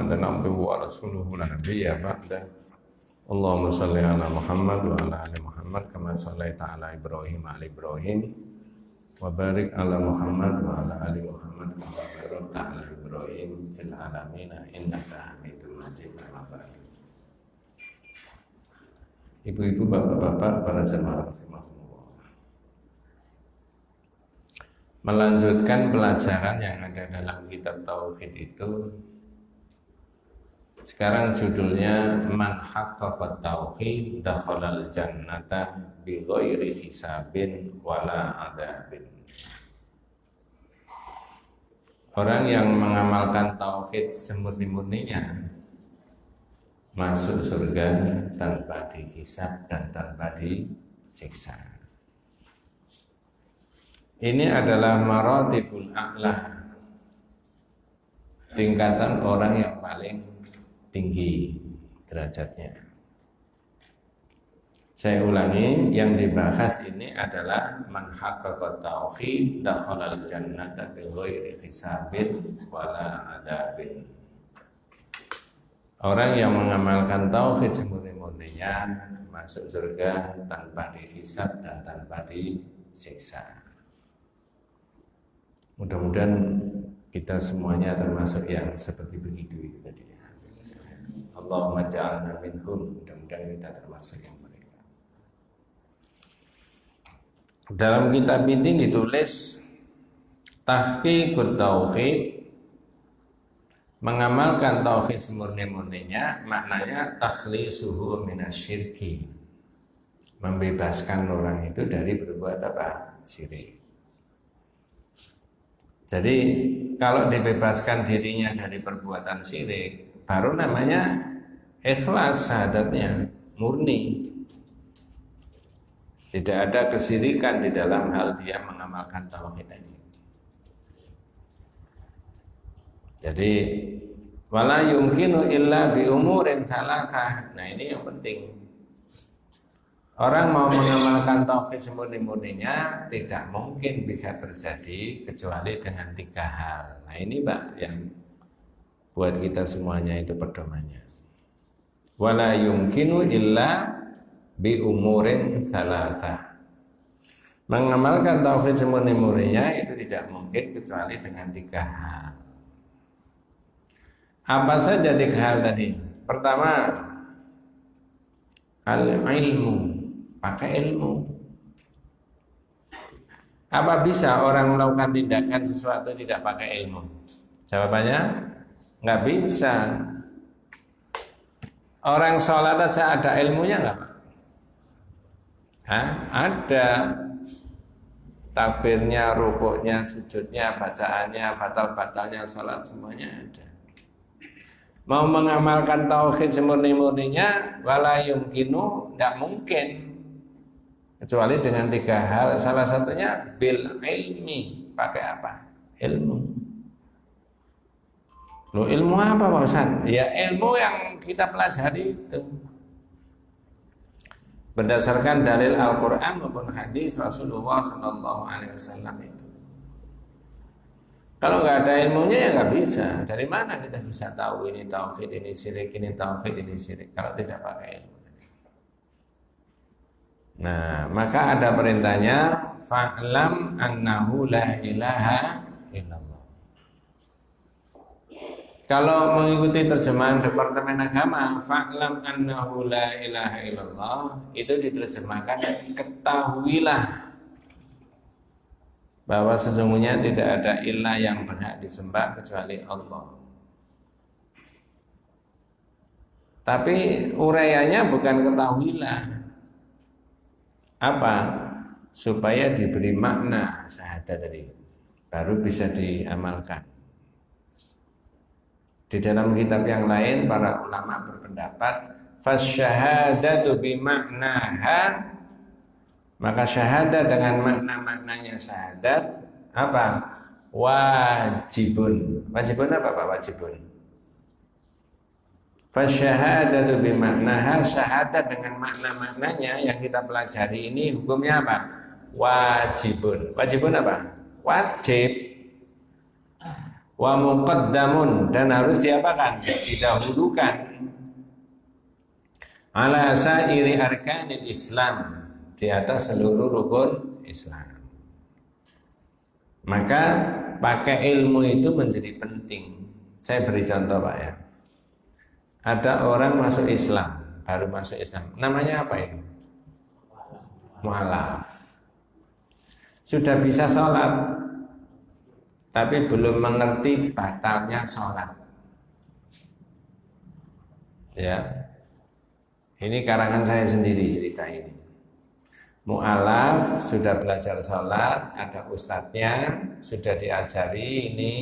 Muhammadan abduhu wa rasuluhu la nabiyya ba'da. Allahumma shalli ala Muhammad wa ala ali Muhammad kama shallaita ala Ibrahim wa ala Ibrahim wa barik ala Muhammad wa ala ali Muhammad kama barakta ala Ibrahim fil alamin innaka Hamidum Majid. Ibu-ibu, bapak-bapak, para jemaah rahimahullah. Melanjutkan pelajaran yang ada dalam kitab Tauhid itu, sekarang judulnya Man haqqaqat tauhid dakhalal jannata bi ghairi hisabin wala adzabin. Orang yang mengamalkan tauhid semurni-murninya masuk surga tanpa dihisab dan tanpa disiksa. Ini adalah maratibul a'la, tingkatan orang yang paling tinggi derajatnya. Saya ulangi, yang dibahas ini adalah man haqqaqat tauhid dakhalal jannata bi ghairi hisabin wala adzabin. Orang yang mengamalkan tauhid semurni-murninya masuk surga tanpa dihisab dan tanpa disiksa. Mudah-mudahan kita semuanya termasuk yang seperti begitu itu tadi. Allahumma ja'alna minhum, mudah-mudahan kita termasuk yang mereka. Dalam kitab ini ditulis tahqiqut tauhid, mengamalkan tauhid semurni-murninya, maknanya takhlisuhu minasyirki, membebaskan orang itu dari berbuat apa? Syirik. Jadi kalau dibebaskan dirinya dari perbuatan syirik, baru namanya ikhlas, syahadatnya murni. Tidak ada kesyirikan di dalam hal dia mengamalkan tauhid ini. Jadi wala yumkinu illa bi umurin thalathah. Nah, ini yang penting. Orang mau mengamalkan tauhid semurni-murninya tidak mungkin bisa terjadi kecuali dengan 3 hal. Nah, ini Pak yang buat kita semuanya itu pedomannya. Wala yumkinu illa bi umurin thalathah. Mengamalkan tauhid semurni-murninya itu tidak mungkin kecuali dengan 3 hal. Apa saja 3 hal tadi? Pertama, al-ilmu, pakai ilmu. Apa bisa orang melakukan tindakan sesuatu tidak pakai ilmu? Jawabannya, nggak bisa. Orang sholat aja ada ilmunya nggak Pak? Hah? Ada. Takbirnya, rukuknya, sujudnya, bacaannya, batal-batalnya sholat, semuanya ada. Mau mengamalkan tauhid semurni-murninya wala yumkinu, tidak mungkin kecuali dengan 3 hal. Salah satunya bil ilmi, pakai apa? Ilmu. Loh, ilmu apa Pak Ustaz? Ya ilmu yang kita pelajari itu berdasarkan dalil Al-Quran maupun hadis Rasulullah SAW itu. Kalau nggak ada ilmunya ya nggak bisa. Dari mana kita bisa tahu ini tauhid, ini syirik, ini tauhid, ini syirik? Kalau tidak pakai ilmu. Nah, maka ada perintahnya fa'lam annahu la ilaha illallah. Kalau mengikuti terjemahan Departemen Agama, fa'lam annahu la ilaha illallah, itu diterjemahkan ketahuilah bahwa sesungguhnya tidak ada ilah yang berhak disembah kecuali Allah. Tapi uraiannya bukan ketahuilah. Apa? Supaya diberi makna syahadat tadi, baru bisa diamalkan. Di dalam kitab yang lain para ulama berpendapat fasyahadatu bimaknaha, maka syahadat dengan makna-maknanya syahadat apa? Wajibun. Wajibun apa Pak? Wajibun. Fasyahadatu bimaknaha, syahadat dengan makna-maknanya yang kita pelajari ini hukumnya apa? Wajibun. Wajibun apa? Wajib. wa muqaddamun, dan harus diapakan? Didahulukan ala sairi arkanil Islam, di atas seluruh rukun Islam. Maka pakai ilmu itu menjadi penting. Saya beri contoh Pak ya. Ada orang masuk Islam, baru masuk Islam. Namanya apa ini? Mu'alaf. Sudah bisa sholat, tapi belum mengerti batalnya sholat. Ya, ini karangan saya sendiri cerita ini. Mu'alaf sudah belajar sholat, ada ustadznya, sudah diajari ini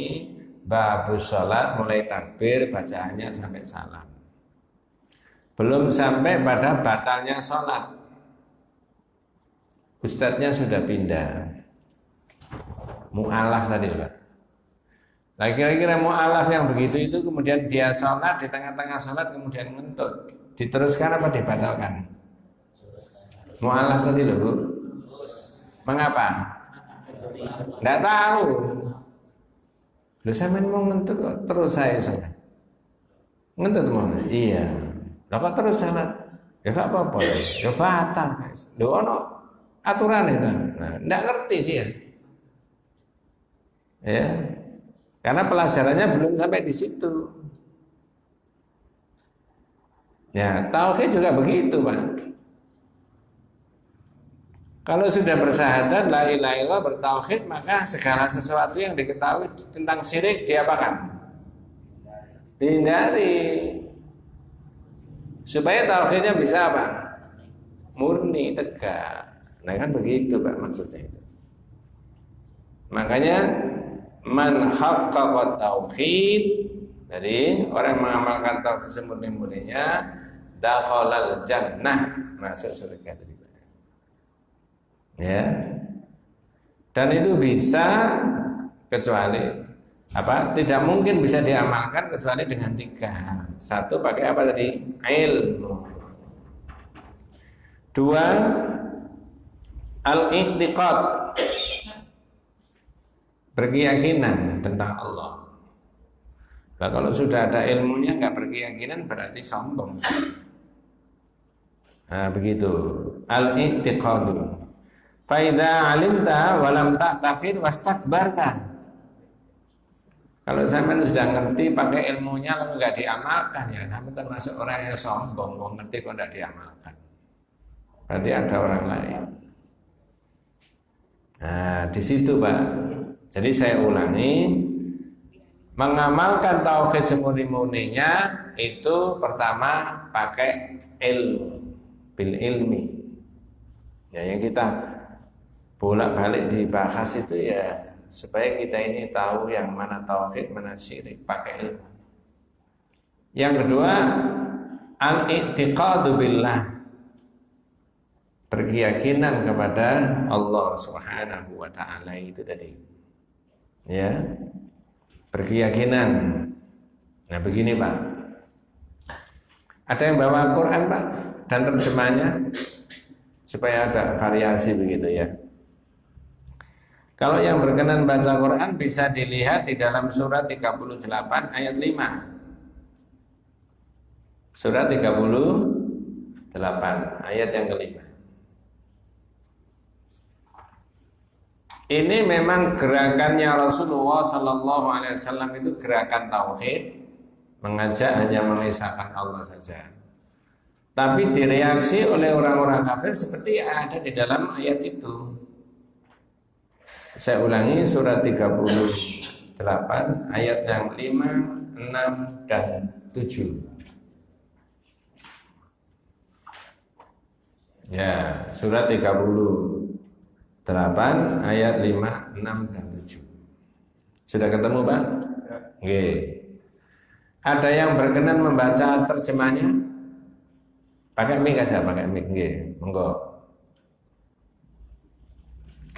babus sholat, mulai takbir, bacaannya sampai salam. Belum sampai pada batalnya sholat, ustadznya sudah pindah. Mu'alaf tadi Pak. Nah kira-kira mu'alaf yang begitu itu kemudian dia sholat, di tengah-tengah sholat kemudian ngentut, diteruskan apa dibatalkan? Mu'alaf tadi loh Bu. Mengapa? Nggak tahu. Loh saya mau ngentut kok terus saya sholat. Ngentut mau? Iya. Lah kok terus sholat? Ya gak apa-apa. Ya batal guys. Loh ono aturan itu. Nah, nggak ngerti dia. Ya. Karena pelajarannya belum sampai di situ. Ya, tauhid juga begitu, Pak. Kalau sudah bersyahadat la ilaha illallah, bertauhid, maka segala sesuatu yang diketahui tentang syirik diapakan? Dihindari. Supaya tauhidnya bisa apa? Murni, tegak. Nah, kan begitu, Pak, maksudnya itu. Makanya man haqqaqa tauhid, jadi orang yang mengamalkan tauhid semurni-murninya, dakhalal jannah, masuk surga tadi. Ya. Dan itu bisa kecuali apa? Tidak mungkin bisa diamalkan kecuali dengan 3 hal. 1 pakai apa tadi? Ilmu. 2 al-i'tiqad, berkeyakinan tentang Allah. Nah, kalau sudah ada ilmunya nggak berkeyakinan berarti sombong. Nah, begitu. Al-i'tiqadu. Fa idza 'alimta wa lam ta'taqid wastakbarta. Kalau sampean sudah ngerti pakai ilmunya lalu nggak diamalkan, ya sampean termasuk orang yang sombong, mau ngerti kok nggak diamalkan. Berarti ada orang lain. Nah, di situ Pak. Jadi saya ulangi, mengamalkan tauhid semurni-murninya itu pertama pakai ilmu, bil ilmi. Ya, yang kita bolak-balik dibahas itu ya supaya kita ini tahu yang mana tauhid, mana syirik, pakai ilmu. Yang kedua, al-i'tiqadu billah, berkeyakinan kepada Allah Subhanahu wa taala itu tadi. Ya. Berkeyakinan. Nah, begini, Pak. Ada yang bawa Quran, Pak, dan terjemahnya supaya ada variasi begitu ya. Kalau yang berkenan baca Quran bisa dilihat di dalam surat 38 ayat 5. Surat 38 ayat yang kelima. Ini memang gerakannya Rasulullah Sallallahu Alaihi Wasallam itu gerakan tauhid, mengajak hanya mengisahkan Allah saja. Tapi direaksi oleh orang-orang kafir seperti yang ada di dalam ayat itu. Saya ulangi surat 38 ayat yang 5, 6, dan 7. Ya, surat 38 ayat 5, 6, dan 7. Sudah ketemu, Pak? Oke. Ada yang berkenan membaca terjemahnya? Pakai mic aja, pakai mic. Nggih, monggo.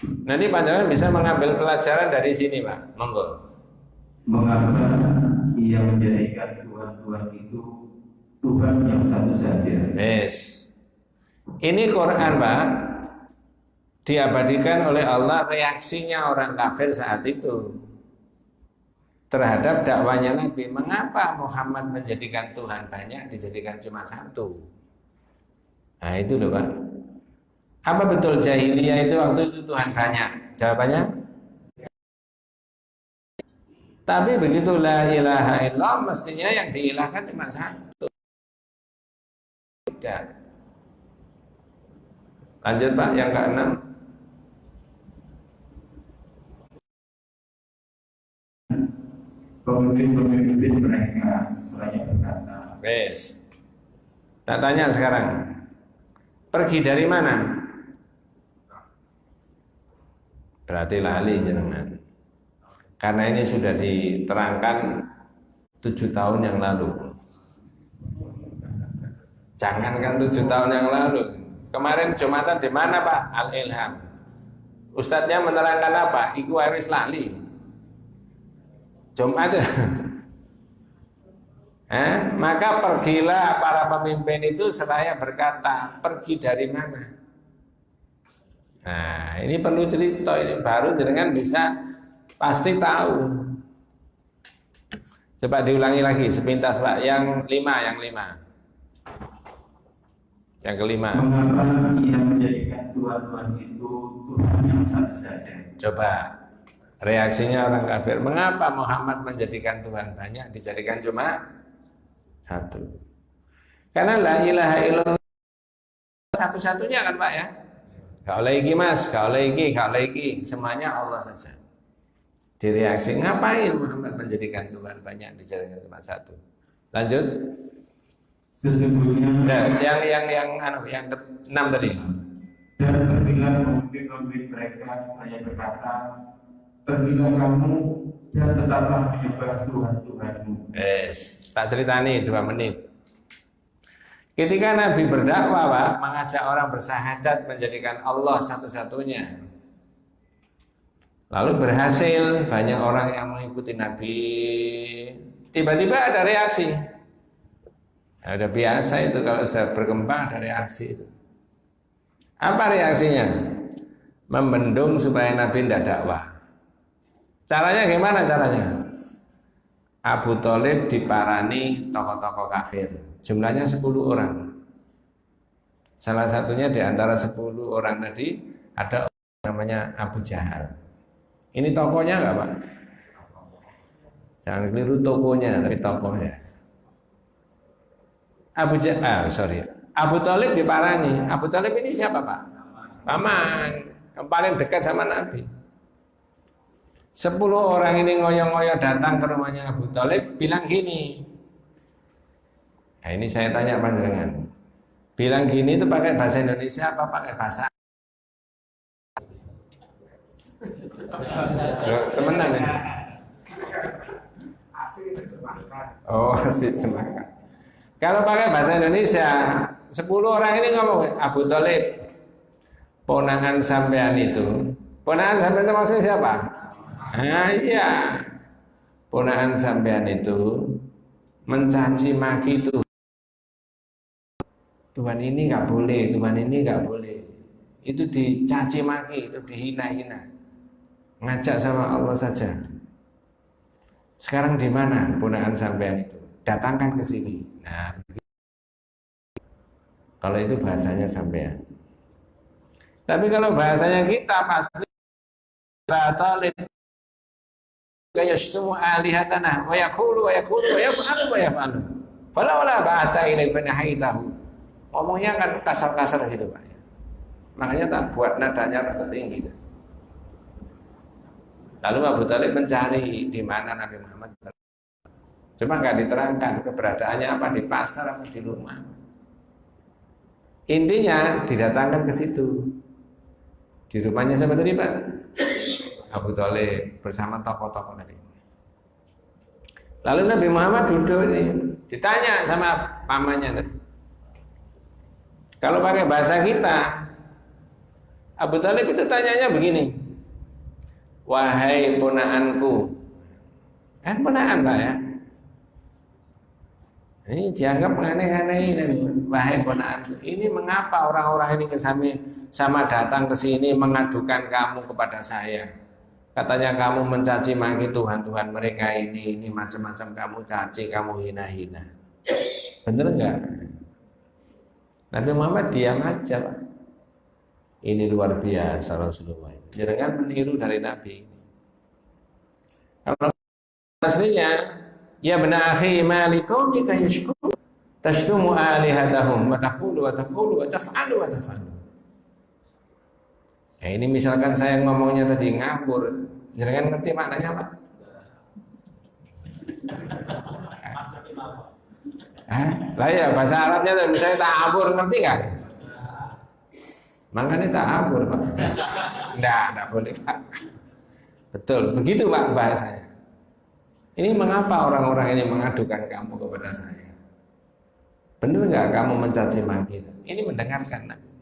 Nanti panjenengan bisa mengambil pelajaran dari sini, Pak. Monggo. Mengapa ia menjadikan Tuhan-Tuhan itu Tuhan yang satu saja? Yes. Ini Quran, Pak, diabadikan oleh Allah reaksinya orang kafir saat itu. terhadap dakwanya Nabi. Mengapa Muhammad menjadikan Tuhan banyak, dijadikan cuma satu? Nah itu loh Pak. Apa betul jahiliyah itu waktu itu Tuhan banyak? Jawabannya, tapi begitu la ilaha illallah mestinya yang diilahkan cuma satu. Tidak. Lanjut Pak, yang keenam. Pemimpin-pemimpin mereka seraya berkata, Wes. Tak tanya sekarang. Pergi dari mana? Berarti lali jenengan. Karena ini sudah diterangkan 7 tahun yang lalu. Jangankan 7 tahun yang lalu. Kemarin Jumatan di mana Pak? Al-Ilham. Ustadznya menerangkan apa? Iku harus lali. Jumat. Maka pergilah para pemimpin itu seraya berkata, pergi dari mana? Nah, ini perlu cerita, ini baru jenengan bisa pasti tahu. Coba diulangi lagi sepintas Pak. Yang lima. Yang kelima. Mengapa yang menjadikan Tuhan itu Tuhan yang satu saja? Coba reaksinya orang kafir. Mengapa Muhammad menjadikan Tuhan banyak, dijadikan cuma satu? Karena la ilaha illallah satu-satunya kan Pak ya. Gak lagi mas, gak lagi, semuanya Allah saja. Direaksi, ngapain Muhammad menjadikan Tuhan banyak, dijadikan cuma satu? Lanjut. Sesungguhnya yang ke-6 tadi. Dan pergilah pemimpin mereka seraya berkata, pergilah kamu dan tetaplah menyembah Tuhan Tuhanmu. Tak ceritani 2 menit. Ketika Nabi berdakwah Pak, mengajak orang bersahadat menjadikan Allah satu-satunya. Lalu berhasil, banyak orang yang mengikuti Nabi. Tiba-tiba ada reaksi. Ada biasa itu kalau sudah berkembang ada reaksi itu. Apa reaksinya? Membendung supaya Nabi tidak dakwah. Caranya gimana caranya? Abu Thalib diparani tokoh-tokoh kafir. Jumlahnya 10 orang. Salah satunya di antara 10 orang tadi ada namanya Abu Jahal. Ini tokohnya enggak Pak? Jangan keliru tokohnya, tapi tokohnya. Abu Thalib diparani. Abu Thalib ini siapa Pak? Paman, yang paling dekat sama Nabi. 10 orang ini ngoyo-ngoyo datang ke rumahnya Abu Thalib, bilang gini. Nah ini saya tanya panjenengan. Bilang gini itu pakai bahasa Indonesia apa pakai bahasa? Temenan ya? Oh, asli terjemahkan. Kalau pakai bahasa Indonesia, 10 orang ini ngomong, Abu Thalib, ponakan sampean itu. Ponakan sampean itu maksudnya siapa? Nah iya, ponakan sampean itu mencaci maki Tuhan ini nggak boleh, Tuhan ini nggak boleh. Itu dicaci maki, itu dihina-hina. Ngajak sama Allah saja. Sekarang di mana ponakan sampean itu? Datangkan ke sini. Nah, kalau itu bahasanya sampean. Tapi kalau bahasanya kita pasti Thalib yashtumu alihatana wa yaqulu wa yaf'alu. Fala wala ba'atha ilai fanahaitahu. Ngomongnya kan kasar-kasar gitu Pak. Makanya tak buat nadanya rasa tinggi. Lalu Abu Thalib mencari di mana Nabi Muhammad. Cuma nggak diterangkan keberadaannya apa, di pasar apa di rumah. Intinya didatangkan ke situ. Di rumahnya siapa tadi Pak? Abu Thalib bersama tokoh-tokoh Nabi. Lalu Nabi Muhammad duduk ini, ditanya sama pamannya tadi. Kalau pakai bahasa kita, Abu Thalib itu tanyanya begini, wahai ponaanku, kan ponaan Pak ya, ini dianggap aneh-aneh ini, wahai ponaanku, ini mengapa orang-orang ini sama datang ke sini mengadukan kamu kepada saya? Katanya kamu mencaci maki Tuhan-Tuhan mereka ini macam-macam kamu caci, kamu hina-hina. Bener enggak? Nabi Muhammad diam aja, Pak. Ini luar biasa Rasulullah. Jangan meniru dari Nabi. Kalau aslinya, ya bena akhi malikumika yashkur tashtumu alihatahum wa taqulu wa taqulu wa taf'alu wa taf'alu. Ya, ini misalkan saya ngomongnya tadi ngabur, jangan ngerti maknanya Pak? Lah ya bahasa Arabnya tuh misalnya ta'abur, ngerti nggak? Makanya ta'abur Pak. Enggak boleh Pak. Betul, begitu Pak bahasanya. Ini mengapa orang-orang ini mengadukan kamu kepada saya? Benar nggak kamu mencaci maki? Ini mendengarkan Nabi.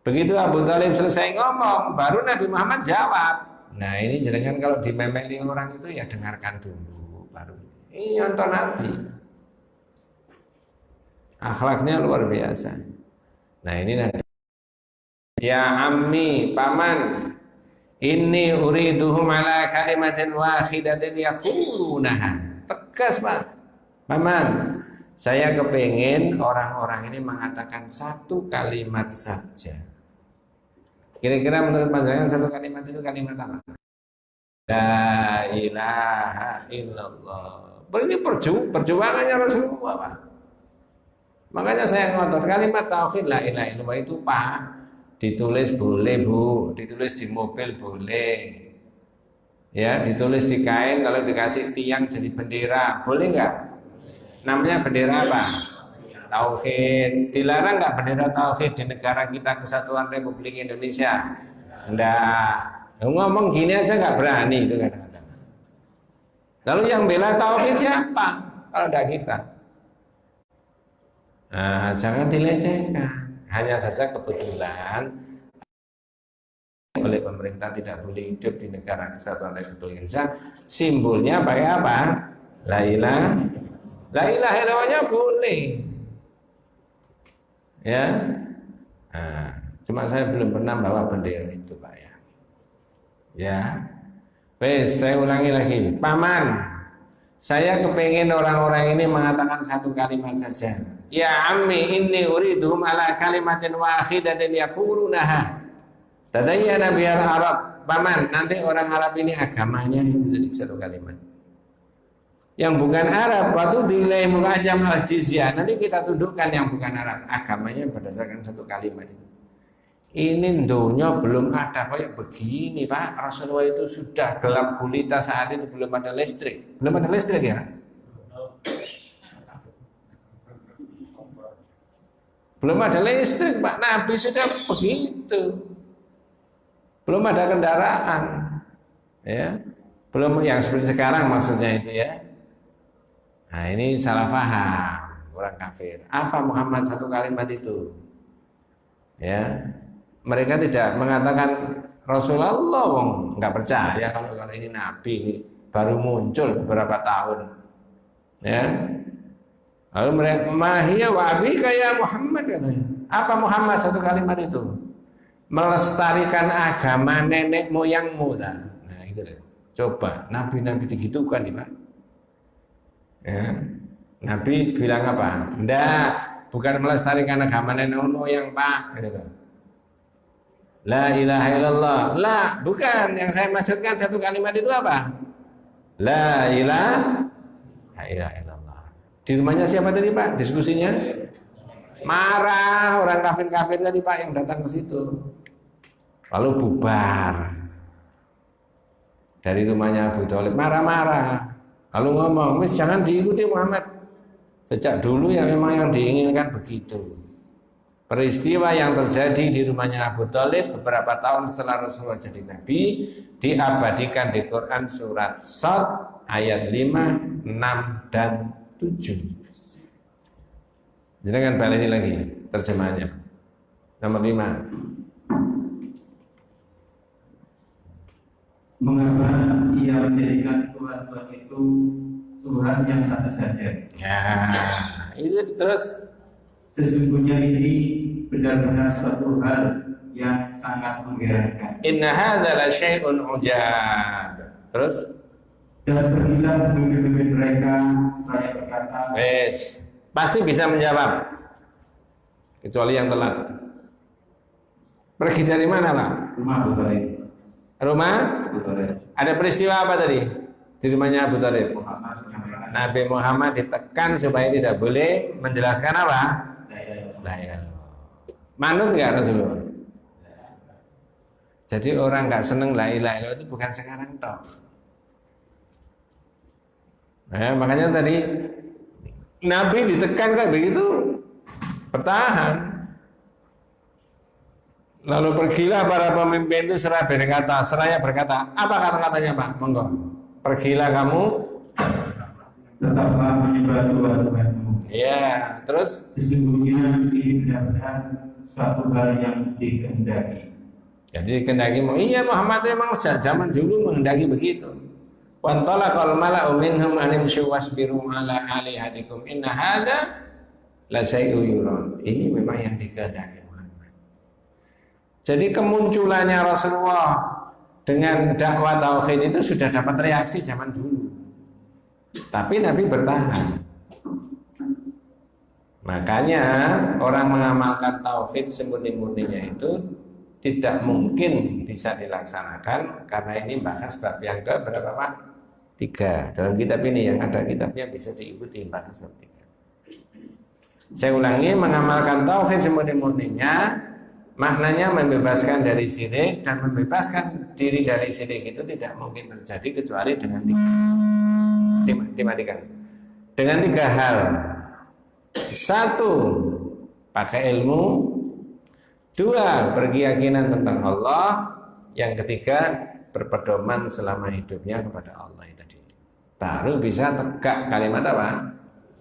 Begitu Abu Thalib selesai ngomong, baru Nabi Muhammad jawab. Nah ini jangan kalau dimemeli orang itu ya dengarkan dulu, baru. Ini contoh Nabi. Akhlaknya luar biasa. Nah ini Nabi. Ya ammi, paman, inni uriduhum ala kalimatin wahidatin yaqulunaha. Tegas Pak. Paman, saya kepingin orang-orang ini mengatakan satu kalimat saja. Kira-kira menurut panjangan satu kalimat itu kalimat apa? La ilaha illallah. Ini perjuangannya Rasulullah Pak. Makanya saya ngotot kalimat tauhid la ilaha illallah itu Pak. Ditulis boleh Bu, ditulis di mobil boleh. Ya, ditulis di kain kalau dikasih tiang jadi bendera, boleh nggak? Namanya bendera apa? Tauhid. Dilarang nggak bendera tauhid di negara kita Kesatuan Republik Indonesia? Enggak. Ngomong gini aja nggak berani itu kadang-kadang. Lalu yang bela tauhid siapa? Kalau tidak kita. Nah, jangan dilecehkan. Hanya saja kebetulan oleh pemerintah tidak boleh hidup di negara Kesatuan Republik Indonesia. Simbolnya pakai apa? La ilaha illallahnya boleh. Ya, nah, cuma saya belum pernah bawa bendera itu Pak ya. Ya, wes saya ulangi lagi, paman, saya kepengen orang-orang ini mengatakan satu kalimat saja. Ya ammi inni uridhum ala kalimatin wahidatin yaqulunaha. Tadayyana bihal Arab. Paman, nanti orang Arab ini agamanya itu jadi satu kalimat. Yang bukan Arab waktu dilaimul ajam al jizyah, nanti kita tundukkan yang bukan Arab, agamanya berdasarkan satu kalimat itu. Ini dunia belum ada kayak begini Pak. Rasulullah itu sudah gelap gulita, saat itu belum ada listrik. Belum ada listrik ya? Belum ada listrik Pak. Nabi sudah begitu. Belum ada kendaraan. Ya. Belum yang seperti sekarang maksudnya itu ya. Nah ini salah paham orang kafir. Apa Muhammad satu kalimat itu? Ya, mereka tidak mengatakan Rasulullah nggak percaya kalau ini Nabi ini baru muncul beberapa tahun. Ya, lalu mereka mahia wa abika ya Muhammad katanya. Apa Muhammad satu kalimat itu? Melestarikan agama nenek moyangmu. Nah itu deh. Coba nabi-nabi digitukan nih Pak. Ya. Nabi bilang apa? Enggak, bukan melestarikan agama nenek moyang Pak. Gitu. La ilaha illallah. La, bukan. Yang saya maksudkan satu kalimat itu apa? La ilaha illallah. Di rumahnya siapa tadi Pak? Diskusinya? Marah orang kafir-kafir tadi Pak yang datang ke situ. Lalu bubar. Dari rumahnya Abu Thalib marah-marah. Lalu ngomong, "Mis, jangan diikuti Muhammad." Sejak dulu ya memang yang diinginkan begitu. Peristiwa yang terjadi di rumahnya Abu Thalib beberapa tahun setelah Rasulullah jadi Nabi diabadikan di Quran surat Shad ayat 5, 6, dan 7. Jangan balik ini lagi terjemahannya. Nomor 5. Mengapa ia menjadikan Tuhan-Tuhan itu Tuhan yang satu saja? Ya, itu terus sesungguhnya ini benar-benar suatu hal yang sangat mengherankan. Inna hadza la syai'un ujab. Terus Dan pergilah pemimpin mereka seraya berkata, wes, pasti bisa menjawab. Kecuali yang telat. Pergi dari mana, Pak? rumah Abu Thalib. Rumah? Abu Thalib. Ada peristiwa apa tadi? Di rumahnya Abu Thalib. Muhammad menyampaikan, Nabi Muhammad ditekan supaya tidak boleh menjelaskan apa? "La ilaha illallah." La ilaha illallah. Manut nggak Rasulullah? Jadi orang nggak seneng la ilaha illallah itu bukan sekarang toh. Nah, makanya tadi Nabi ditekan kayak begitu bertahan. Lalu pergilah para pemimpin itu seraya berkata, apa kata-katanya Pak? Monggo. Pergilah kamu. Tetaplah menyembah Tuhan-Tuhanmu. Ya, terus Sesungguhnya ini benar-benar suatu hal yang dikehendaki. jadi kendaki mau iya Muhammad memang sejak zaman dulu menghendaki begitu. Wantalaqal mala'u minhum animshu wasbiru ala alihatikum inna hadza la syai'un yuran. Ini memang yang dikehendaki Muhammad. Jadi kemunculannya Rasulullah dengan dakwah tauhid itu sudah dapat reaksi zaman dulu. Tapi Nabi bertahan. Makanya orang mengamalkan tauhid semurni-murninya itu tidak mungkin bisa dilaksanakan karena ini bahas bab yang ke berapa Pak? 3. Dalam kitab ini yang ada kitabnya bisa diikuti bahas bab 3. Saya ulangi, mengamalkan tauhid semurni-murninya maknanya membebaskan dari syirik, dan membebaskan diri dari syirik itu tidak mungkin terjadi kecuali dengan dengan 3 hal. 1, pakai ilmu. 2, berkeyakinan tentang Allah. Yang ketiga, berpedoman selama hidupnya kepada Allah tadi. Baru bisa tegak kalimat apa?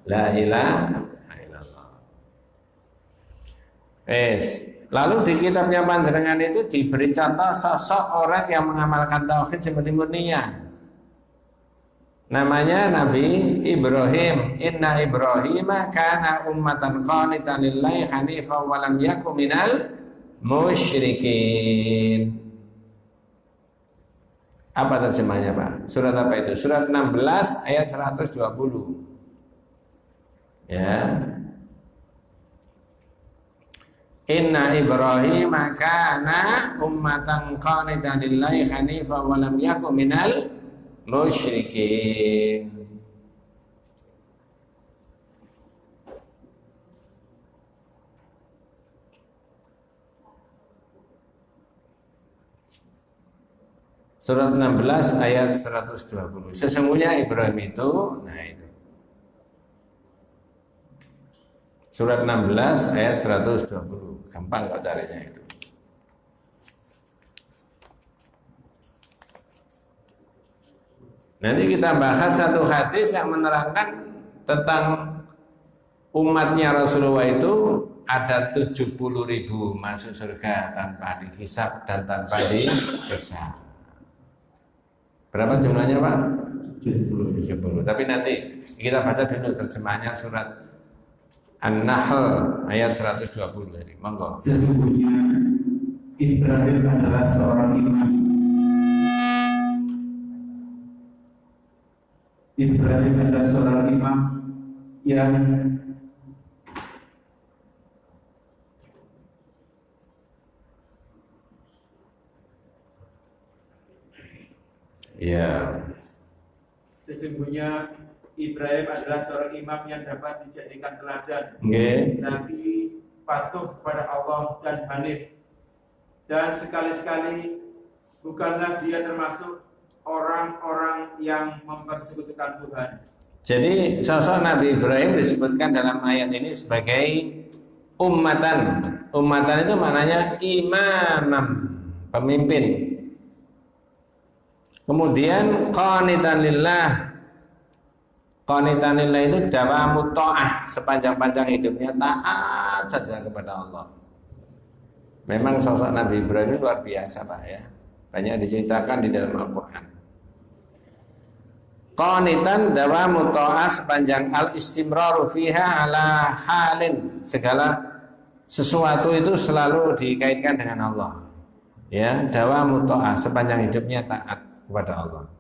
La ilaha illallah. Lalu di kitabnya panjenengan itu diberi contoh sosok orang yang mengamalkan tauhid semurni-murninya. Namanya Nabi Ibrahim. Inna Ibrahim kana ummatan qanitan lillahi hanifan wa lam yakun minal musyrikin. Apa terjemahnya Pak? Surat apa itu? Surat 16 ayat 120. Ya. Inna Ibrahim kana ummatan qanitan lillahi hanifan wa lam yakun minal musyrikin. Surat 16 ayat 120. Sesungguhnya Ibrahim itu, nah itu. Surat 16 ayat 120. Gampang kok carinya itu. Nanti kita bahas satu hadis yang menerangkan tentang umatnya Rasulullah itu ada 70.000 masuk surga tanpa dihisab dan tanpa disiksa. Berapa jumlahnya Pak? 70. Tapi nanti kita baca dulu terjemahannya surat An-Nahl ayat 120 ini. Monggo. Sesungguhnya Ibrahim adalah seorang imam. Ibrahim adalah seorang imam yang Ya. Sesungguhnya Ibrahim adalah seorang imam yang dapat dijadikan teladan. Nabi patuh kepada Allah dan hanif. Dan sekali-sekali bukanlah dia termasuk orang-orang yang mempersekutukan Tuhan. Jadi sosok Nabi Ibrahim disebutkan dalam ayat ini sebagai ummatan. Ummatan itu maknanya imam, pemimpin. Kemudian qanitan lillah. Qanitan lillah itu dawamu ta'ah, sepanjang-panjang hidupnya taat saja kepada Allah. Memang sosok Nabi Ibrahim itu luar biasa Pak ya. Banyak diceritakan di dalam Al-Qur'an. Qanitan dawamu ta'ah, sepanjang al-istimraru fiha ala halin, segala sesuatu itu selalu dikaitkan dengan Allah. Ya, dawamu ta'ah, sepanjang hidupnya taat kepada Allah.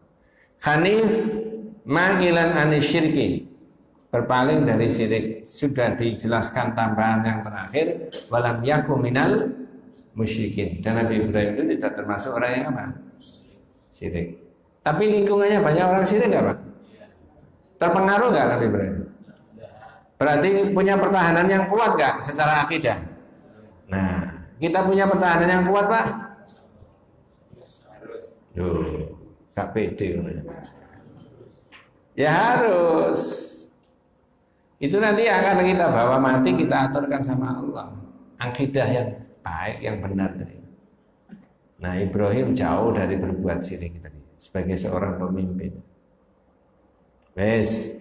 Hanif ma'ilan anisyirki, berpaling dari syirik. Sudah dijelaskan tambahan yang terakhir, walam yakum minal musyrikin. Dan Nabi Ibrahim itu tidak termasuk orang yang apa? Syirik. Tapi lingkungannya banyak orang syirik nggak Pak? Terpengaruh nggak Nabi Ibrahim? Berarti punya pertahanan yang kuat nggak secara akidah? Nah, kita punya pertahanan yang kuat Pak? Duh, gak pede. Ya harus. Itu nanti akan kita bawa mati, kita aturkan sama Allah. Akidah yang baik, yang benar tadi. Nah, Ibrahim jauh dari berbuat syirik tadi sebagai seorang pemimpin. Wes,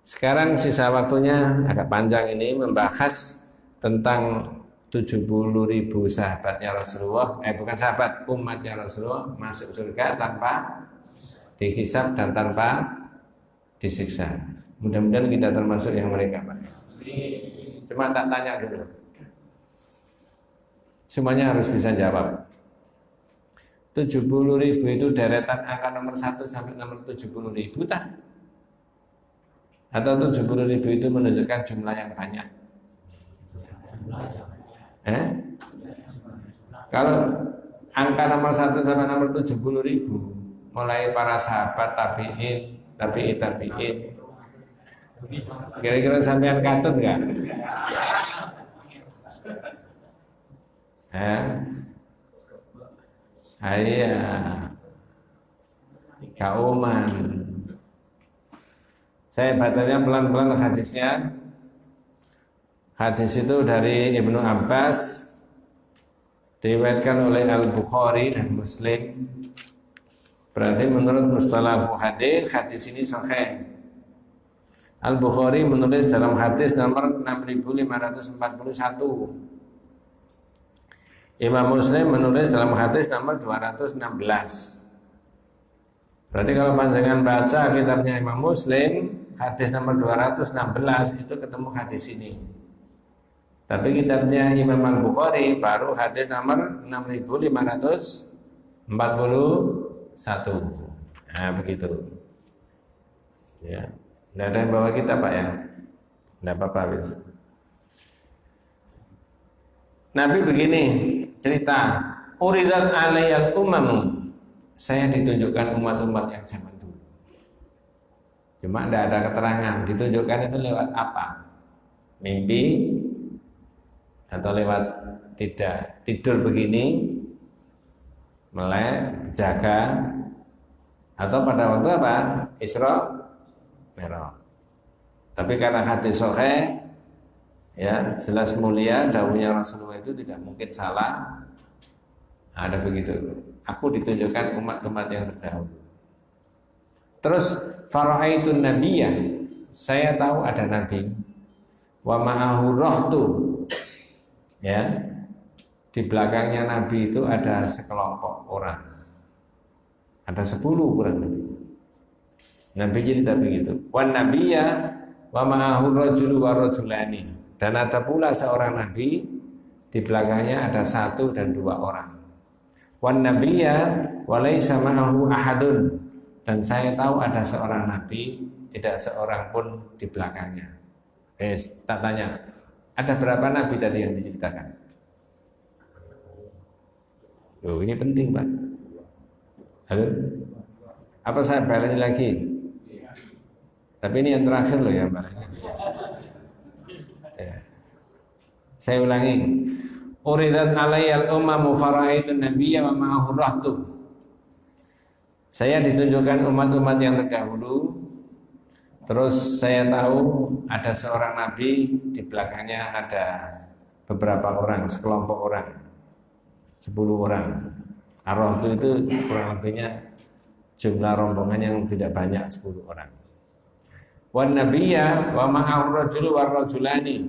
sekarang sisa waktunya agak panjang ini membahas tentang 70.000 sahabatnya Rasulullah, bukan sahabat, umatnya Rasulullah masuk surga tanpa dihisab dan tanpa disiksa. Mudah-mudahan kita termasuk yang mereka Pak. Cuma tak tanya dulu. Semuanya harus bisa jawab. 70.000 itu deretan angka nomor 1 sampai nomor 70.000 tak? Atau 70.000 itu menunjukkan jumlah yang banyak? Kalau angka nomor 1 sampai nomor 70.000, mulai para sahabat, tabi'in, tabi'in, kira-kira sampean katut nggak? Kauman. Saya bacanya pelan-pelan hadisnya. Hadis itu dari Ibnu Abbas, diriwayatkan oleh Al-Bukhari dan Muslim. Berarti menurut mustalah hadis, hadis ini sahih. Al-Bukhari menulis dalam hadis nomor 6541. Imam Muslim menulis dalam hadis nomor 216. Berarti kalau panjangan baca kitabnya Imam Muslim, hadis nomor 216 itu ketemu hadis ini. Tapi kitabnya Imam Al-Bukhari baru hadis nomor 6541. Nah, begitu. Ya. Tidak ada yang bawa kita Pak ya. Tidak apa-apa wis. Nabi begini cerita, uridat alaiyal umamu, saya ditunjukkan umat-umat yang zaman dulu. Cuma tidak ada keterangan, ditunjukkan itu lewat apa? Mimpi atau lewat tidak tidur begini, melek, jaga, atau pada waktu apa? Isra Mi'raj. Tapi karena hadis sahih, ya jelas mulia, dawuhnya Rasulullah itu tidak mungkin salah. Ada begitu. Aku ditunjukkan umat-umat yang terdahulu. Terus fara'aitun nabiyya, saya tahu ada nabi. Wa ma'ahu rahtu. Ya. Di belakangnya nabi itu ada sekelompok orang. Ada 10 kurang lebih. Nabi cerita begitu. Wan nabiyya wa ma'ahu rajulu wa rajulani. Dan ada pula seorang nabi, di belakangnya ada 1 dan 2 orang. Wan nabiyya wa laisa ma'ahu ahadun. Dan saya tahu ada seorang nabi, tidak seorang pun di belakangnya. Tak tanya, ada berapa nabi tadi yang diceritakan? Loh, ini penting Pak. Halo? Apa saya balik lagi? Tapi ini yang terakhir loh ya Pak. Ya. Saya ulangi. Uridat alaiyal umamu fara'aitun nabiyya wa ma'ahu rahtu. Saya ditunjukkan umat-umat yang terdahulu. Terus saya tahu ada seorang nabi, di belakangnya ada beberapa orang, sekelompok orang, 10 orang. Ar-rahtu itu kurang lebihnya jumlah rombongan yang tidak banyak, 10 orang. Wan nabiyya wa ma'ahu rajulu war rajulani.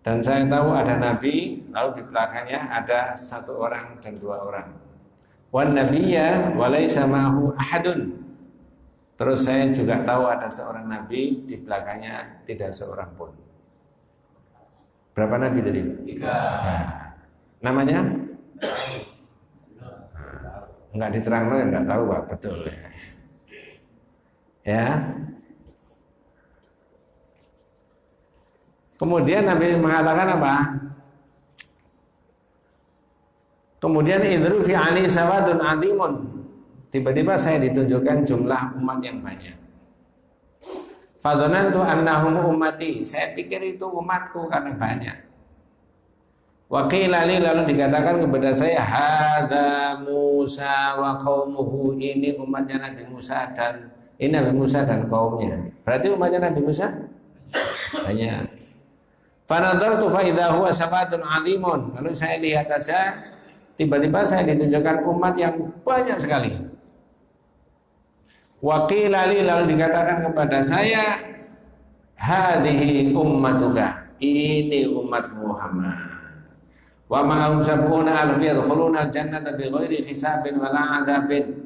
Dan saya tahu ada nabi, lalu di belakangnya ada 1 orang dan 2 orang. Wan nabiyya wa laisa ma'ahu ahadun. Terus saya juga tahu ada seorang nabi, di belakangnya tidak seorang pun. Berapa nabi tadi? 3. Nah, namanya? Enggak diterang, enggak tahu Pak, betul ya. Kemudian Nabi mengatakan apa? Kemudian idru fi ali sawadun azimun. Tiba-tiba saya ditunjukkan jumlah umat yang banyak. Fadhanantu annahum ummati. Saya pikir itu umatku karena banyak. Wa qila li, lalu dikatakan kepada saya, hadza Musa wa qaumuhu, ini umatnya Nabi Musa dan ini Nabi Musa dan kaumnya. Berarti umatnya Nabi Musa banyak. Fanadhartu fa idza huwa sabatun azimun. Lalu saya lihat aja, tiba-tiba saya ditunjukkan umat yang banyak sekali. Wa qila li, lalu dikatakan kepada saya, hadhihi ummatuka, ini umat Muhammad. Wa ma'ahum sab'una alf yadkhuluna al-jannata bighairi hisabin wala 'adzabin.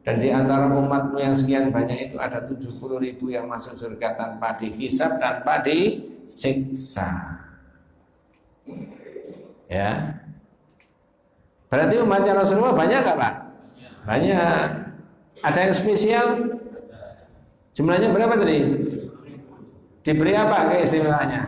Dan di antara umatmu yang sekian banyak itu ada 70.000 yang masuk surga tanpa dihisab, tanpa disiksa. Ya. Berarti umatnya Rasulullah banyak enggak, Pak? Banyak. Ada yang spesial? Jumlahnya berapa tadi? Diberi apa keistimewaannya?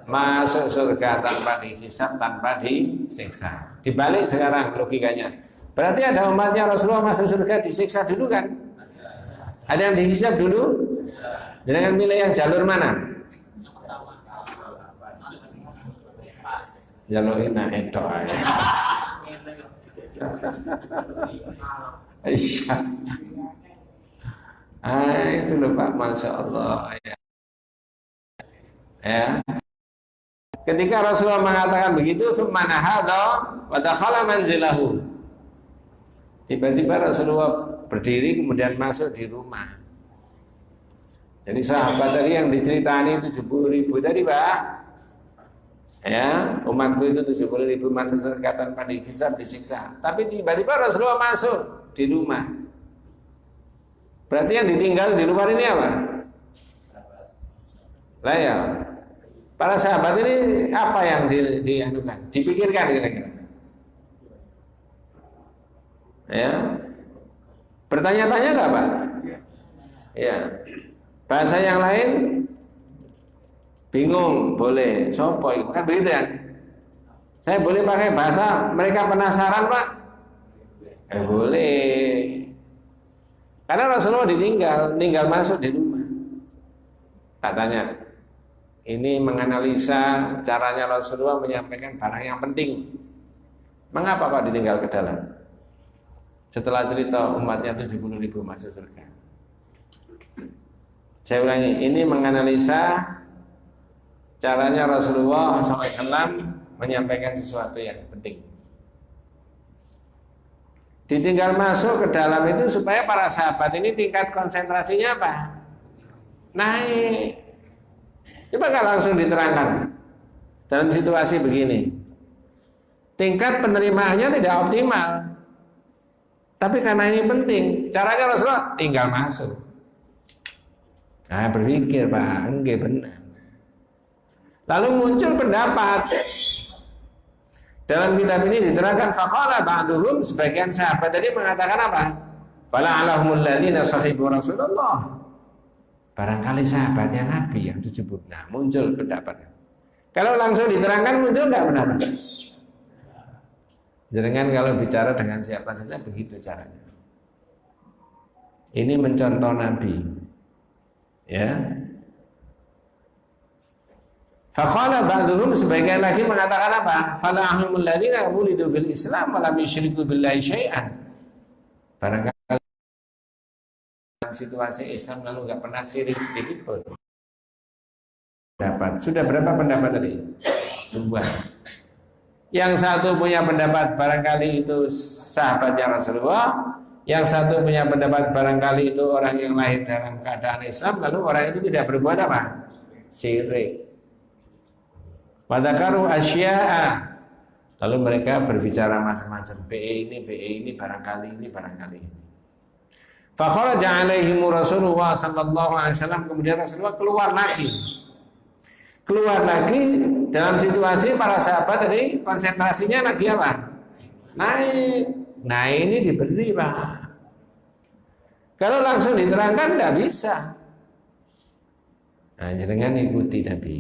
Masuk surga tanpa dihisab, tanpa disiksa. Dibalik sekarang logikanya. Berarti ada umatnya Rasulullah masuk surga disiksa dulu kan? Ada yang dihisab dulu? Jangan milih yang jalur mana? Jalur ini itu aja. Iya. Itu loh Pak, Masya Allah ya. Ketika Rasulullah mengatakan begitu, summa nahadha wa dakhala manzilahu. Tiba-tiba Rasulullah berdiri kemudian masuk di rumah. Jadi sahabat tadi yang diceritani 70.000 tadi Pak, ya, umatku itu 70.000 masuk surga tanpa dihisab, disiksa. Tapi tiba-tiba Rasulullah masuk di rumah. Berarti yang ditinggal di luar ini apa? Lah ya, para sahabat ini apa yang dianukan? Dipikirkan kira-kira. Ya, bertanya-tanya nggak Pak? Ya, bahasa yang lain bingung, boleh, sopo itu kan begitu kan? Saya boleh pakai bahasa mereka penasaran Pak? Boleh. Karena Rasulullah tinggal masuk di rumah. Katanya, ini menganalisa caranya Rasulullah menyampaikan barang yang penting. Mengapa kok ditinggal ke dalam? Setelah cerita umatnya 70.000 masuk surga. Saya ulangi, ini menganalisa caranya Rasulullah SAW menyampaikan sesuatu yang penting. Ditinggal masuk ke dalam itu supaya para sahabat ini tingkat konsentrasinya apa? Naik. Coba nggak langsung diterangkan dalam situasi begini. Tingkat penerimaannya tidak optimal. Tapi karena ini penting, caranya Rasulullah tinggal masuk. Nah, berpikir Pak, enggak benar. Lalu muncul pendapat. Dalam kitab ini diterangkan faqala ba'duhum, sebagian sahabat tadi mengatakan apa? Fala alahumul ladzina sahibu Rasulullah. Barangkali sahabatnya Nabi yang 70. Nah, muncul pendapat. Kalau langsung diterangkan muncul enggak pendapat? Jangan kalau bicara dengan siapa saja begitu caranya. Ini mencontoh Nabi. Ya. Faqala ba'duhum, sebagian lagi mengatakan apa? Fala ahlul ladzina wulidu fil Islam wa lam yusyriku billahi syai'an. Barangkali dalam situasi Islam lalu enggak pernah syirik sedikit pun. Sudah berapa pendapat tadi? 2. Yang satu punya pendapat barangkali itu sahabatnya Rasulullah, yang satu punya pendapat barangkali itu orang yang lahir dalam keadaan Islam, lalu orang itu tidak berbuat apa? Syirik. Wadakaru asya'a, lalu mereka berbicara macam-macam. BE ini, barangkali ini. Fakharaja alaihimu Rasulullah sallallahu alaihi wasallam, kemudian Rasulullah keluar lagi dalam situasi para sahabat tadi konsentrasinya lagi apa? Naik. Nah ini diberi Pak. Kalau langsung diterangkan tidak bisa. Nah jangan ikuti Nabi.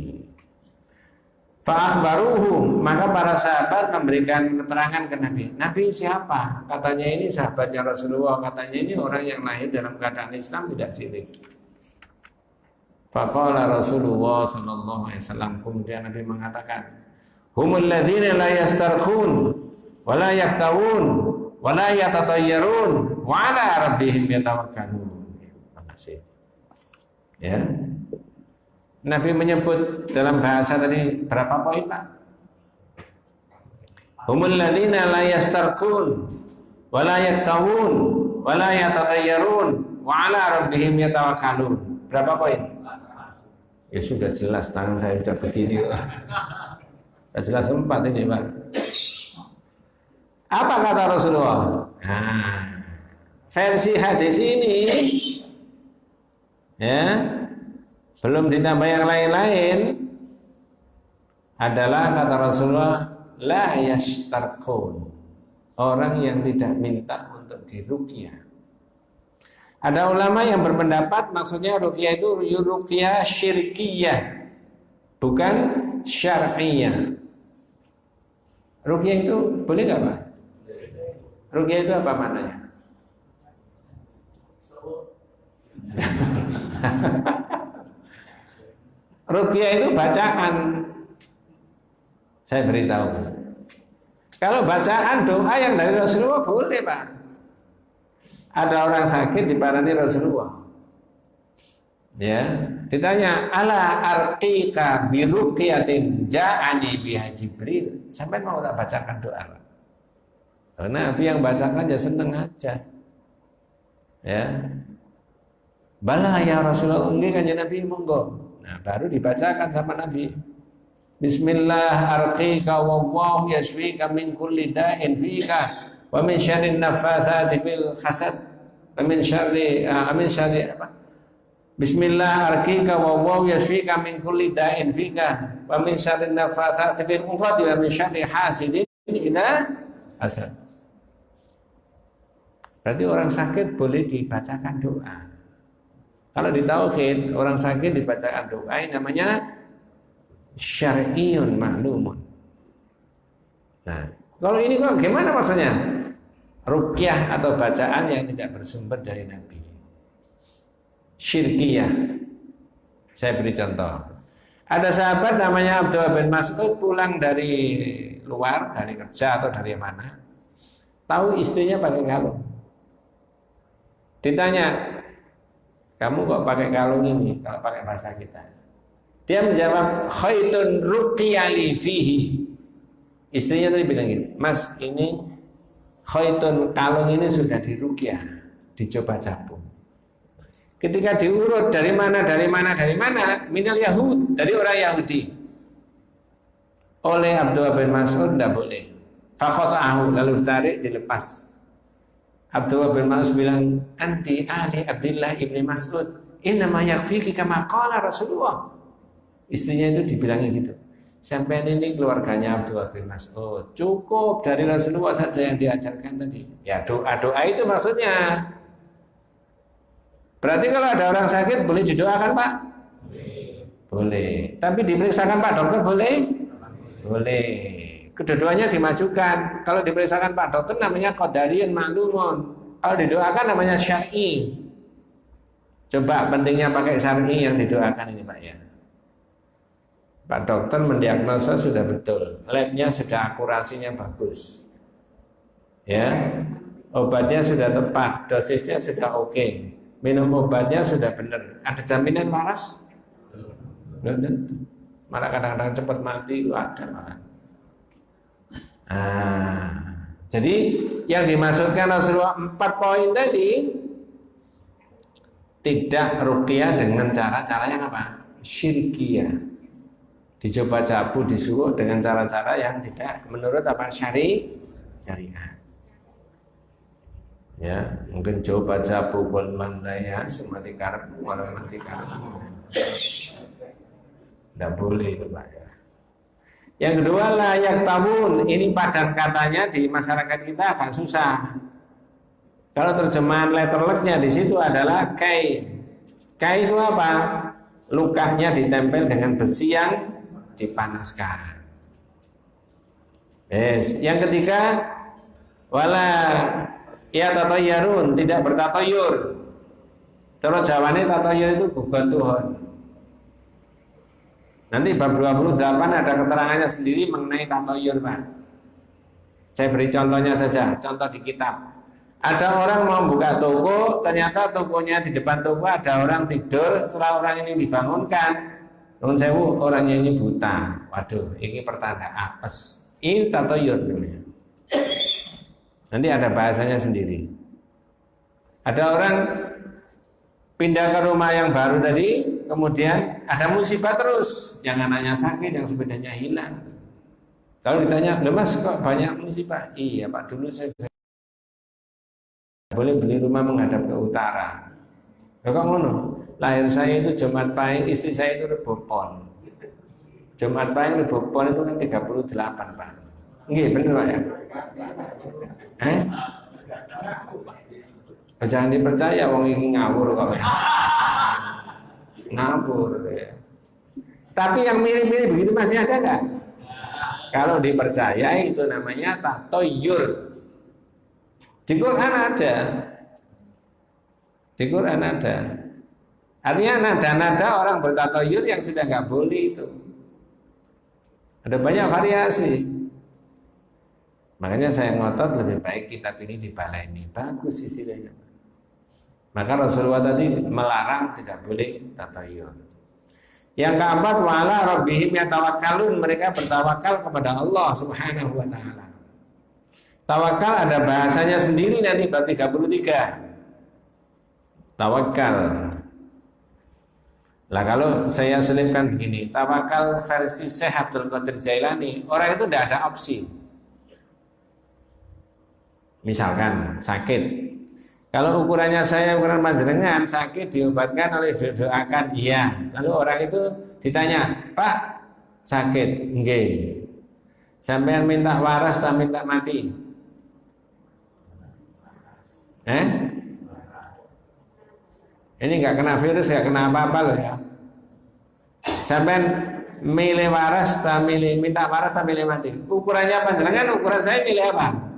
Fa'akhbaruhu, maka para sahabat memberikan keterangan ke Nabi. Nabi siapa? Katanya ini sahabatnya Rasulullah. Katanya ini orang yang lahir dalam keadaan Islam tidak syirik. Faqala Rasulullah sallallahu alaihi wasallam, kemudian Nabi mengatakan, humul ladzina la yastarqun wa la yaktawun wa la yatatayyarun wa ala rabbihim yatawakkalun. Makasih. Ya. Nabi menyebut dalam bahasa tadi berapa poin Pak? Humul ladzina la yastarqun wa la yaktawun wa la yatatayyarun wa ala rabbihim yatawakkalun. Berapa poin? Ya sudah jelas, tangan saya sudah begini. Sudah jelas 4 ini Pak. Apa kata Rasulullah? Nah, versi hadis ini ya, belum ditambah yang lain-lain, adalah kata Rasulullah, la yastarqun, orang yang tidak minta untuk diruqyah. Ada ulama yang berpendapat maksudnya ruqyah itu ruqyah syirkiyah, bukan syar'iyah. Ruqyah itu boleh nggak Pak? Ruqyah itu apa maknanya? Ruqyah itu bacaan. Saya beritahu. Kalau bacaan doa yang dari Rasulullah boleh Pak. Ada orang sakit diparani Rasulullah. Ya, ditanya, ala arqika bi ruqyatin ja'ani biha Jibril. Sampai mau tak bacakan doa. Karena Nabi yang bacakan ya seneng aja. Ya. Bala ya Rasulullah, enggak kan Nabi monggo. Nah, baru dibacakan sama Nabi. Bismillah arqika wallahu yashfika min kulli da'in fika wa min syarri naffatsati fil hasad wa min syarri apa? Bismillah arqika wallahu yashfika min kulli da'in fika wa min syarri naffatsati fil uqad wa min syarri hasidin idza hasad. Berarti orang sakit boleh dibacakan doa. Kalau di tauhid orang sakit dibacakan doa ini namanya syar'iyun ma'lumun. Nah, kalau ini kok gimana maksudnya? Ruqyah atau bacaan yang tidak bersumber dari Nabi. Syirkiyah. Saya beri contoh. Ada sahabat namanya Abdullah bin Mas'ud pulang dari luar, dari kerja atau dari mana. Tahu istrinya pakai kalung. Ditanya, kamu kok pakai kalung ini? Kalau pakai bahasa kita. Dia menjawab, khaitun ruqyali fihi. Istrinya tadi bilang gini, Mas, ini khaitun, kalung ini sudah diruqyah, dicoba capung. Ketika diurut dari mana, minal Yahud, dari orang Yahudi. Oleh Abdullah bin Mas'ud tidak boleh. Faqata'ahu, lalu tarik, dilepas. Abdullah bin Mas'ud bilang, anti ali Abdullah ibni Mas'ud, innama yakfiki kama qala Rasulullah. Istrinya itu dibilangnya gitu. Sampai ini keluarganya Abdullah bin Mas'ud, cukup dari Rasulullah saja yang diajarkan tadi. Ya doa-doa itu maksudnya. Berarti kalau ada orang sakit boleh didoakan Pak? Boleh. Tapi diperiksakan Pak dokter boleh? Boleh. Kedua-duanya dimajukan. Kalau diperiksakan Pak dokter namanya qadariyun ma'lumun. Kalau didoakan namanya syar'i. Coba pentingnya pakai syar'i yang didoakan ini Pak ya. Pak dokter mendiagnosa sudah betul, labnya sudah akurasinya bagus, ya, obatnya sudah tepat, dosisnya sudah oke, minum obatnya sudah benar. Ada jaminan waras? Belum. Malah kadang-kadang cepat mati, ada malah. Jadi yang dimaksudkan Rasulullah 4 poin tadi tidak ruqyah dengan cara-cara yang apa? Syirkiyah. Dicoba capu, disuruh dengan cara-cara yang tidak menurut apa syariat. Ya, mungkin coba capu pun mandaya sumati karep orang mati karep. Tidak boleh itu Pak ya. Yang kedua layak tamun, ini padan katanya di masyarakat kita agak susah. Kalau terjemahan letterleknya di situ adalah kai. Kai itu apa? Lukanya ditempel dengan besi yang dipanaskan. Yes. Yang ketiga wala ya tatoyarun, tidak bertatoyur. Terus jawabannya tatoyur itu bukan Tuhan. Nanti bab 28 ada keterangannya sendiri mengenai tatoyur, Pak. Saya beri contohnya saja, contoh di kitab. Ada orang mau buka toko, ternyata tokonya di depan toko ada orang tidur. Setelah orang ini dibangunkan, nun sewu, orangnya ini buta. Waduh, ini pertanda apes. Ini tatoyur namanya. Nanti ada bahasanya sendiri. Ada orang pindah ke rumah yang baru tadi, kemudian ada musibah terus. Yang anaknya sakit, yang sepedanya hilang. Kalau ditanya, loh Mas kok banyak musibah? Iya Pak, dulu saya boleh beli rumah menghadap ke utara. Kok ngono? Lahir saya itu Jumat Pahing, istri saya itu Rebo Pon. Jumat Pahing Rebo Pon itu kan 38, Pak. Nggih, bener Pak ya? Jangan dipercaya, wong ini ngawur kok. Ngawur ya. Tapi yang mirip-mirip begitu masih ada nggak? Kalau dipercaya itu namanya tatoyur. Di Quran ada. Di Quran ada. Artinya nada-nada orang bertatoyur yang sudah nggak boleh itu. Ada banyak variasi. Makanya saya ngotot lebih baik kitab ini dibaleni. Bagus istilahnya. Maka Rasulullah tadi melarang tidak boleh tatoyur. Yang keempat, wala rabbihim yatawakkalun, mereka bertawakal kepada Allah Subhanahu wa taala. Tawakal ada bahasanya sendiri nanti bab 33. Tawakal. Lah kalau saya selipkan begini, tawakal versi Syekh Abdul Qadir Jailani, orang itu tidak ada opsi. Misalkan sakit, kalau ukurannya saya ukuran panjenengan, sakit diobatkan oleh doakan, iya. Lalu orang itu ditanya, Pak sakit, nggih. Sampean minta waras tak minta mati? Ini nggak kena virus, nggak kena apa-apa loh ya. Sampean milih waras tak milih, minta waras tak milih mati? Ukurannya panjenengan, ukuran saya milih apa?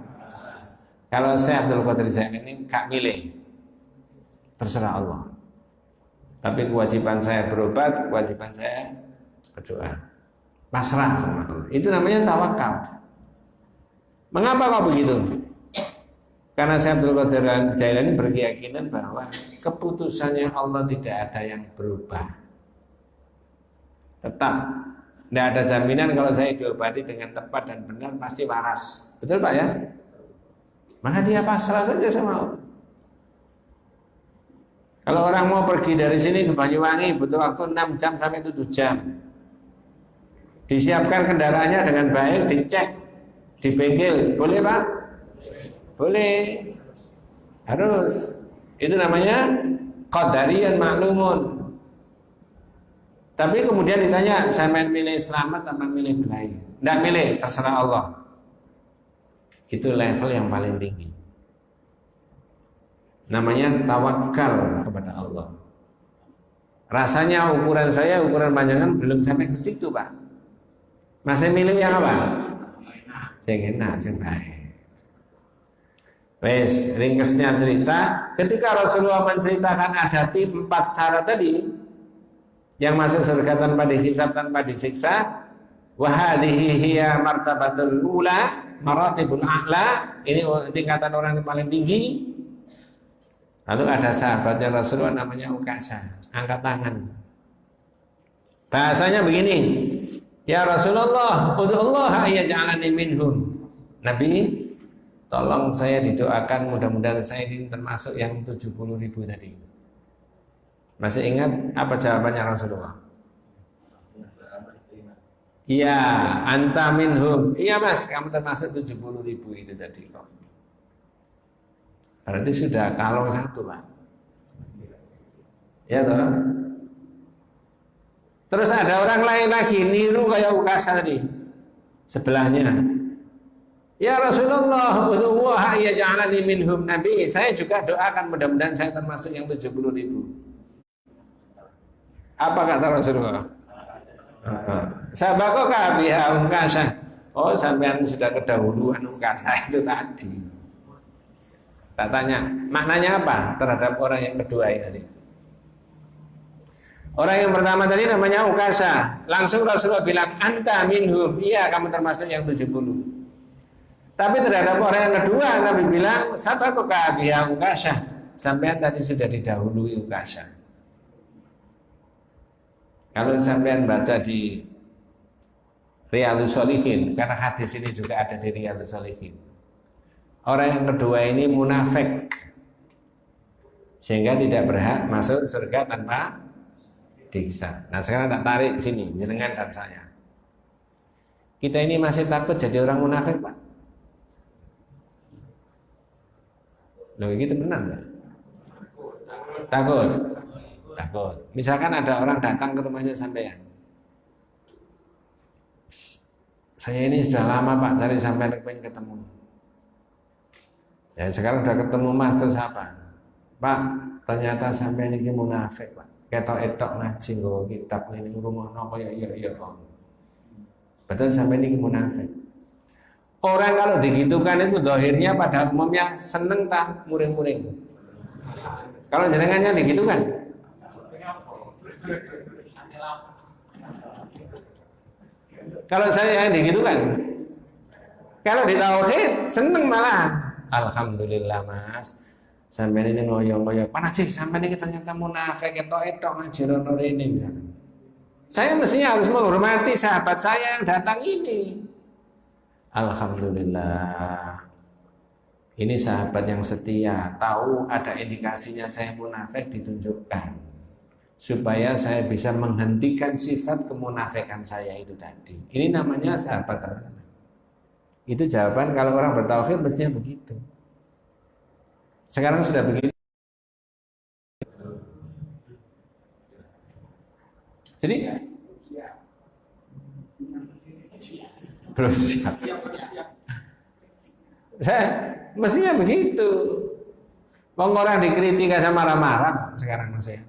Kalau saya Abdul Qadir Jailani gak milih, terserah Allah. Tapi kewajiban saya berobat, kewajiban saya berdoa, pasrah sama Allah. Itu namanya tawakal. Mengapa kok begitu? Karena saya Abdul Qadir Jailani berkeyakinan bahwa keputusannya Allah tidak ada yang berubah. Tetap tidak ada jaminan kalau saya diobati dengan tepat dan benar pasti waras. Betul Pak ya? Maka dia pasrah saja sama Allah. Kalau orang mau pergi dari sini ke Banyuwangi butuh waktu 6 jam sampai 7 jam. Disiapkan kendaraannya dengan baik, dicek di bengkel, boleh Pak? Boleh. Harus. Itu namanya qadariyan maklumun. Tapi kemudian ditanya, saya milih selamat atau milih belai? Tidak milih, terserah Allah. Itu level yang paling tinggi. Namanya tawakal kepada Allah. Rasanya ukuran saya, ukuran panjangan belum sampai ke situ, Pak. Masih milih yang apa? Yang enak, yang baik. Wes, ringkasnya cerita, ketika Rasulullah menceritakan ada 4 syarat tadi yang masuk surga tanpa dihisab, tanpa disiksa, wa hadhihi hiya martabatul ula, maratibul a'la, ini tingkatan orang yang paling tinggi. Lalu ada sahabatnya Rasulullah namanya Ukasha, angkat tangan. Bahasanya begini, ya Rasulullah, ud'ullah ayyaj'alani minhum. Nabi, tolong saya didoakan, mudah-mudahan saya ini termasuk yang 70.000 tadi. Masih ingat apa jawabannya Rasulullah? Iya, anta minhum. Iya Mas, kamu termasuk 70.000 itu tadi kok. Berarti sudah kalong 1, Pak. Ya toh? Terus ada orang lain lagi niru kayak Ukasha tadi. sebelahnya, ya Rasulullah, ud'ullaha yaj'alani minhum. Nabi, saya juga doakan mudah-mudahan saya termasuk yang 70.000. Apa kata Rasulullah? Sabaqaka biha Ukasha. Oh, sampean sudah kedahuluan Ukasha itu tadi. Tak tanya, maknanya apa terhadap orang yang kedua ini? Orang yang pertama tadi namanya Ukasha. Langsung Rasulullah bilang, anta minhum. Iya, kamu termasuk yang 70. Tapi terhadap orang yang kedua, Nabi bilang, sabaqaka biha Ukasha. Sampean tadi sudah didahului Ukasha. Kalau sampean baca di Riyadhus Shalihin, karena hadis ini juga ada di Riyadhus Shalihin, orang yang kedua ini munafik, sehingga tidak berhak masuk surga tanpa dihisab. Nah sekarang tak tarik sini, jenengan dan saya. Kita ini masih takut jadi orang munafik, Pak? Loh, gitu benar nggak? Takut. Takut. Misalkan ada orang datang ke rumahnya sampean. Saya ini sudah lama Pak cari sampean pengen ketemu. Ya sekarang udah ketemu Mas, terus apa? Pak, ternyata sampean ini munafik Pak. Ketok-etok ngaji nggawa kitab ini rumono kaya iya. Betul sampean ini munafik. Orang kalau digitukan itu zahirnya pada umumnya seneng tak muring-muring. Kalau jenengannya digitukan, kalau saya digitukan, kalau di tauhid seneng malah. Alhamdulillah Mas, sampai ini ngoyong-ngoyong. Panas sih sampai ini ternyata munafik, etok-etok ngaji rono ini misalnya. Saya mestinya harus menghormati sahabat saya yang datang ini. Alhamdulillah, ini sahabat yang setia, tahu ada indikasinya saya munafik ditunjukkan, supaya saya bisa menghentikan sifat kemunafikan saya itu tadi. Ini namanya sahabat teman. Itu jawaban kalau orang bertauhid mestinya begitu. Sekarang sudah begitu. Jadi belum siap. Saya mestinya begitu. Orang dikritik sama marah-marah sekarang masih.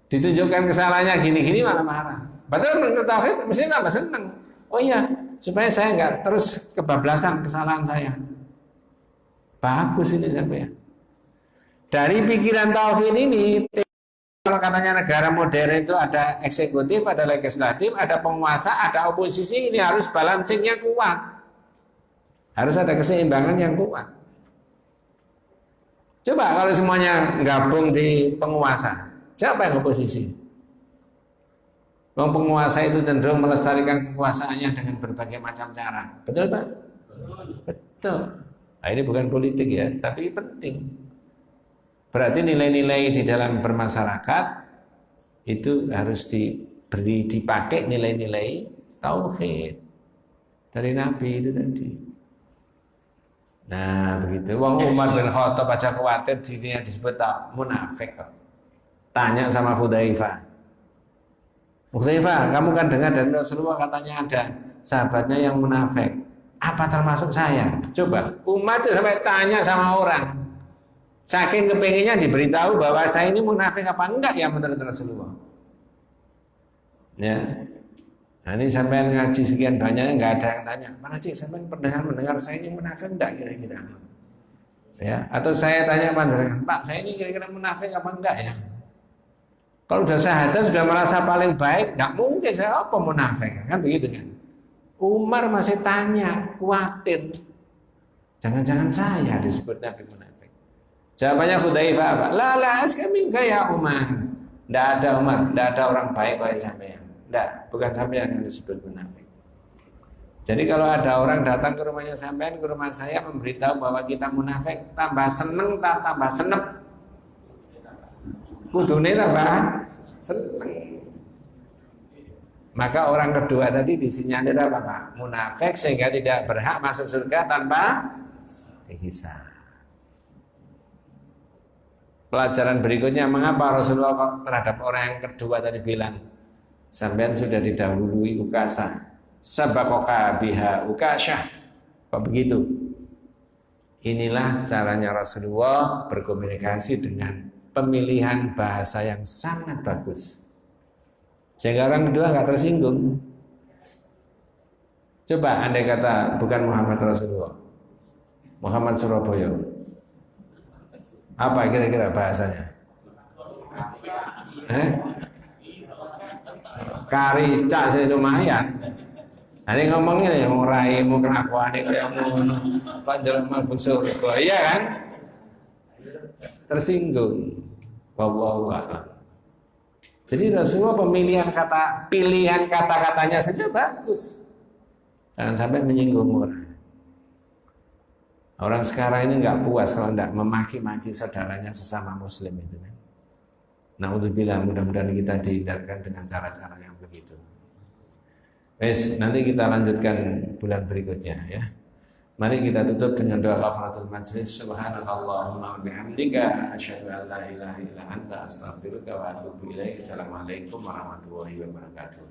Ditunjukkan kesalahannya gini-gini malah marah. Padahal menurut tauhid mestinya tambah senang. Oh iya, supaya saya nggak terus kebablasan kesalahan saya. Bagus ini sampai ya. Dari pikiran tauhid ini, kalau katanya negara modern itu ada eksekutif, ada legislatif, ada penguasa, ada oposisi, ini harus balancingnya kuat. Harus ada keseimbangan yang kuat. Coba kalau semuanya gabung di penguasa, siapa yang oposisi? Penguasa itu cenderung melestarikan kekuasaannya dengan berbagai macam cara. Betul Pak? Betul. Nah, ini bukan politik ya, tapi penting. Berarti nilai-nilai di dalam bermasyarakat itu harus dipakai nilai-nilai tauhid dari Nabi itu tadi. Nah begitu. Wong Umar bin Khattab aja khawatir dirinya disebut munafik. Tanya sama Hudzaifah. Hudzaifah, kamu kan dengar dari Rasulullah katanya ada sahabatnya yang munafik. Apa termasuk saya? Coba. Umar itu sampai tanya sama orang. Saking kepinginnya diberitahu bahwa saya ini munafik apa enggak ya menurut Rasulullah. Ya. Nah, ini sampai ngaji sekian banyaknya nggak ada yang tanya. Mana sih sampai mendengar saya ini munafik enggak kira-kira? Ya. Atau saya tanya panjenengan, Pak, saya ini kira-kira munafik apa enggak ya? Kalau sudah syahadat sudah merasa paling baik, enggak mungkin saya apa munafik kan begitu kan? Umar masih tanya, khawatir. Jangan-jangan saya disebut Nabi munafik. Jawabannya Hudzaifah apa? La kami ya Umar. Tidak ada Umar, tidak ada orang baik kayak sampean. Tidak, bukan sampean yang disebut munafik. Jadi kalau ada orang datang ke rumahnya sampean, ke rumah saya memberitahu bahwa kita munafik, tambah seneng, tambah senep. Kudune tambah seneng. Maka orang kedua tadi disinyalir apa Pak? Munafik sehingga tidak berhak masuk surga tanpa dihisab. Pelajaran berikutnya, mengapa Rasulullah terhadap orang yang kedua tadi bilang sampean sudah didahului Ukasha. sabaqaka biha Ukasyah. Kok begitu? Inilah caranya Rasulullah berkomunikasi dengan pemilihan bahasa yang sangat bagus. Sehingga orang kedua nggak tersinggung. Coba andai kata bukan Muhammad Rasulullah, Muhammad Surabaya, apa kira-kira bahasanya? Karica sih lumayan. Ini ngomongnya yang raimu kelakuan itu yang ngono, panjenengan mlebu surga, iya kan? Tersinggung. Wallahu a'lam. Jadi Rasulullah pilihan kata-katanya saja bagus. Jangan sampai menyinggung orang. Orang sekarang ini nggak puas kalau nggak memaki-maki saudaranya sesama Muslim itu kan. Naudzubillah, mudah-mudahan kita dihindarkan dengan cara-cara yang begitu. Wes, nanti kita lanjutkan bulan berikutnya ya. Mari kita tutup dengan doa kafaratul majlis. Subhanakallahumma wa bihamdika asyhadu an la ilaha illa anta astaghfiruka wa atubu ilaik. Assalamualaikum warahmatullahi wabarakatuh.